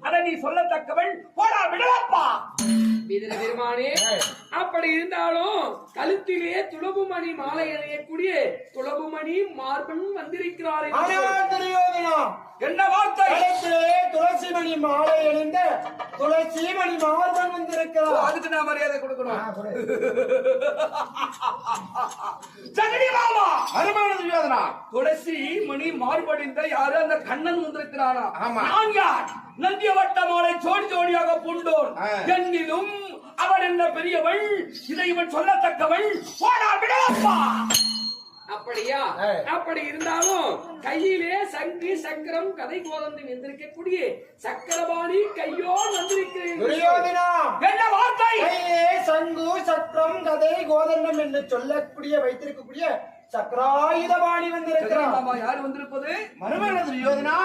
அதை நீ சொல்லத்தக்கவள் போடா விடலப்பா. பெருமானே, அப்படி இருந்தாலும் கழுத்திலே துளபுமணி மாலை அணியக்கூடிய துளபுமணி மார்பன் வந்திருக்கிறார். என்ன வார்த்தை? துளசிமணி மாலை அணிந்த துளசிமணி மார்பன் வந்திருக்கிறார். அதுக்கு நான் மரியாதை கொடுக்கணும். ஜெகடி மாமா அருமான துரியோதனா, துளசி மணி மார்படிந்த யாரு? அந்த கண்ணன் வந்திருக்கிறானா? ஆமா. நான் யார்? நந்திய வட்டமாலை ஜோடி ஜோடியாக பூண்டோன். என்னிலும் அவள் என்ன பெரியவள், இதை இவன் சொல்லத்தக்கவள் போடா விடலப்பா. அப்படியா? அப்படி இருந்தாலும் கையிலே சங்கு சக்கரம் கதை கோதந்தம் எந்திருக்கக்கூடிய சக்கரபாணி கையோடு வந்திருக்கிறேன். துரியோதனா, என்ன வார்த்தை? சங்கு சக்கரம் கதை கோதண்டம் என்று சொல்லக்கூடிய வைத்திருக்கக்கூடிய சக்கராயுதபாணி வந்திருக்கிறார். யாரு வந்திருப்பது? மருமகன் துரியோதனா.